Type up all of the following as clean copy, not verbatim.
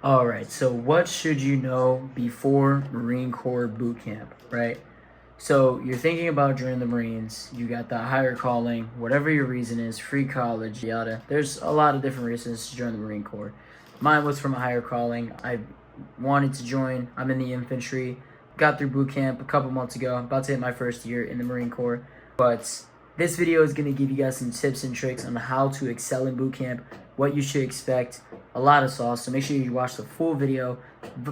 All right, so what should you know before Marine Corps boot camp, right? So you're thinking about joining the Marines, you got that higher calling, whatever your reason is, free college, yada. There's a lot of different reasons to join the Marine Corps. Mine was from a higher calling. I wanted to join. I'm in the infantry. Got through boot camp a couple months ago. I'm about to hit my first year in the Marine Corps. But this video is going to give you guys some tips and tricks on how to excel in boot camp, what you should expect, a lot of sauce. So make sure you watch the full video,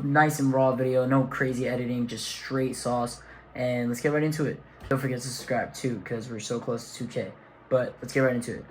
nice and raw video, no crazy editing, just straight sauce. And let's get right into it. Don't forget to subscribe too, because we're so close to 2K. But let's get right into it.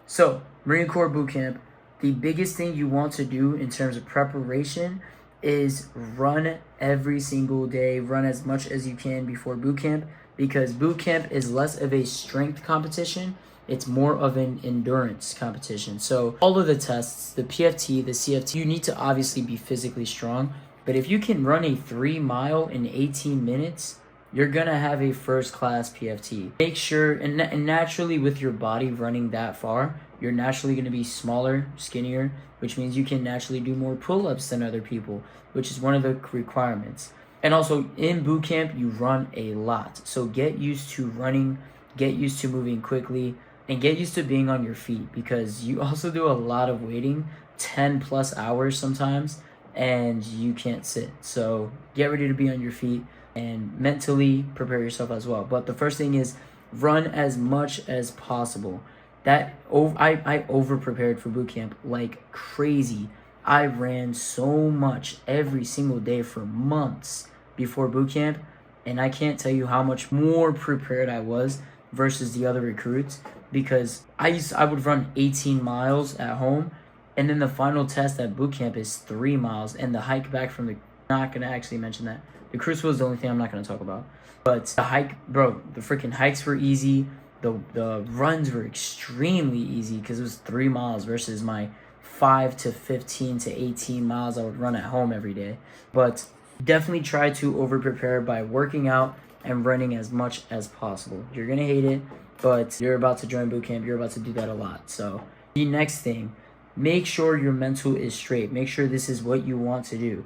So, Marine Corps boot camp, the biggest thing you want to do in terms of preparation is run every single day, run as much as you can before boot camp, because boot camp is less of a strength competition, it's more of an endurance competition. So all of the tests, the PFT, the CFT, you need to obviously be physically strong, but if you can run a 3 mile in 18 minutes, you're gonna have a first class PFT. Make sure, and naturally with your body running that far, you're naturally gonna be smaller, skinnier, which means you can naturally do more pull-ups than other people, which is one of the requirements. And also in boot camp, you run a lot. So get used to running, get used to moving quickly, and get used to being on your feet, because you also do a lot of waiting, 10 plus hours sometimes, and you can't sit. So get ready to be on your feet and mentally prepare yourself as well. But the first thing is run as much as possible. I over prepared for boot camp like crazy. I ran so much every single day for months before boot camp, and I can't tell you how much more prepared I was versus the other recruits, because I would run 18 miles at home, and then the final test at boot camp is 3 miles, and the hike back from the, not gonna actually mention that. The crucible is the only thing I'm not gonna talk about. But the hike, bro, the freaking hikes were easy. The runs were extremely easy because it was 3 miles versus my 5 to 15 to 18 miles I would run at home every day. But definitely try to over prepare by working out and running as much as possible. You're gonna hate it, but you're about to join boot camp. You're about to do that a lot. So the next thing, make sure your mental is straight. Make sure this is what you want to do.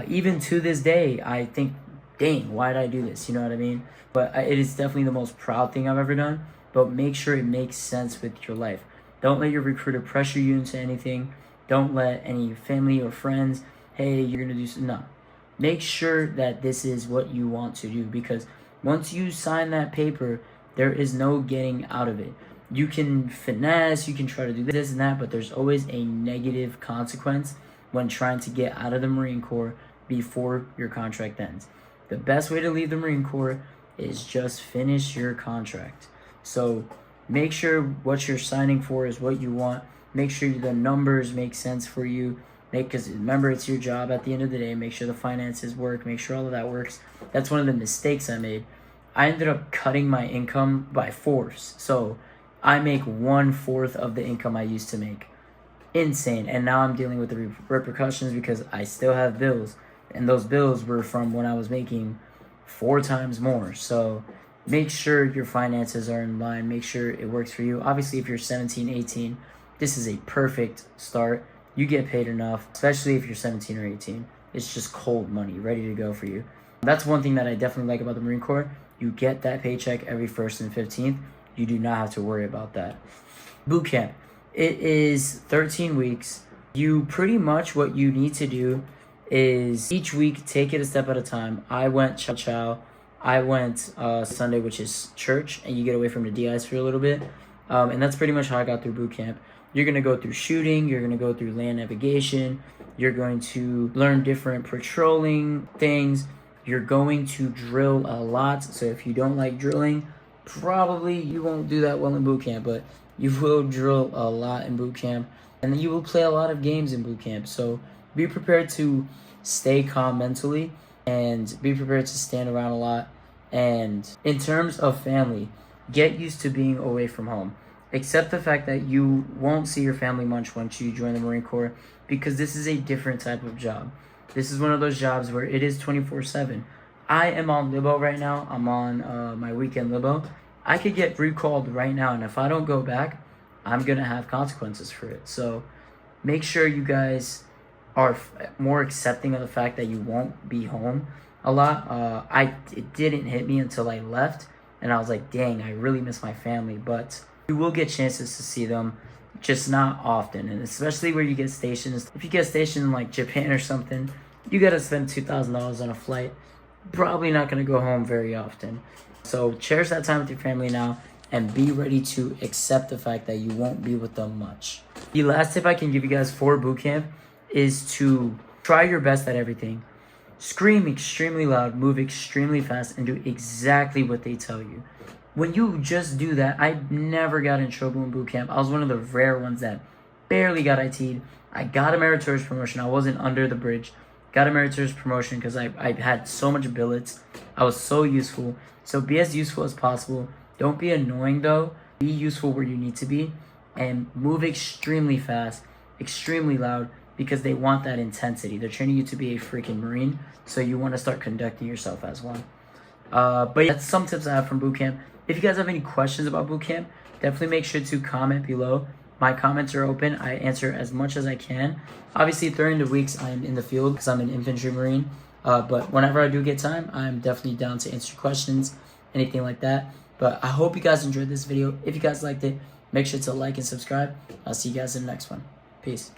Even to this day, I think, dang, why did I do this? You know what I mean? But it is definitely the most proud thing I've ever done. But make sure it makes sense with your life. Don't let your recruiter pressure you into anything. Don't let any family or friends, hey, you're going to do something. No. Make sure that this is what you want to do, because once you sign that paper, there is no getting out of it. You can finesse, you can try to do this and that, but there's always a negative consequence when trying to get out of the Marine Corps before your contract ends. The best way to leave the Marine Corps is just finish your contract. So make sure what you're signing for is what you want. Make sure the numbers make sense for you. Because remember, it's your job at the end of the day. Make sure the finances work. Make sure all of that works. That's one of the mistakes I made. I ended up cutting my income by fourths. So I make 1/4 of the income I used to make. Insane. And now I'm dealing with the repercussions because I still have bills. And those bills were from when I was making 4 times more. So make sure your finances are in line. Make sure it works for you. Obviously, if you're 17, 18, this is a perfect start. You get paid enough, especially if you're 17 or 18. It's just cold money, ready to go for you. That's one thing that I definitely like about the Marine Corps. You get that paycheck every 1st and 15th. You do not have to worry about that. Boot camp. It is 13 weeks. You pretty much, what you need to do is each week take it a step at a time. I went chow. I went Sunday, which is church, and you get away from the DIs for a little bit. And that's pretty much how I got through boot camp. You're going to go through shooting. You're going to go through land navigation. You're going to learn different patrolling things. You're going to drill a lot. So if you don't like drilling, probably you won't do that well in boot camp, but you will drill a lot in boot camp. And then you will play a lot of games in boot camp. So be prepared to stay calm mentally and be prepared to stand around a lot. And in terms of family, get used to being away from home. Accept the fact that you won't see your family much once you join the Marine Corps, because this is a different type of job. This is one of those jobs where it is 24/7. I am on libo right now. I'm on my weekend libo. I could get recalled right now, and if I don't go back, I'm going to have consequences for it. So make sure you guys are more accepting of the fact that you won't be home a lot. It didn't hit me until I left, and I was like, dang, I really miss my family. But you will get chances to see them, just not often. And especially where you get stations. If you get stationed in like Japan or something, you gotta spend $2,000 on a flight. Probably not gonna go home very often. So cherish that time with your family now, and be ready to accept the fact that you won't be with them much. The last tip I can give you guys for boot camp is to try your best at everything. Scream extremely loud, move extremely fast, and do exactly what they tell you. When you just do that, I never got in trouble in boot camp. I was one of the rare ones that barely got IT'd. I got a meritorious promotion. I wasn't under the bridge. Got a meritorious promotion because I had so much billets. I was so useful. So be as useful as possible. Don't be annoying though. Be useful where you need to be, and move extremely fast, extremely loud, because they want that intensity. They're training you to be a freaking Marine, so you want to start conducting yourself as one. But yeah, that's some tips I have from boot camp. If you guys have any questions about boot camp, definitely make sure to comment below. My comments are open. I answer as much as I can. Obviously, during the weeks I'm in the field because I'm an infantry Marine. But whenever I do get time, I'm definitely down to answer questions, anything like that. But I hope you guys enjoyed this video. If you guys liked it, make sure to like and subscribe. I'll see you guys in the next one. Peace.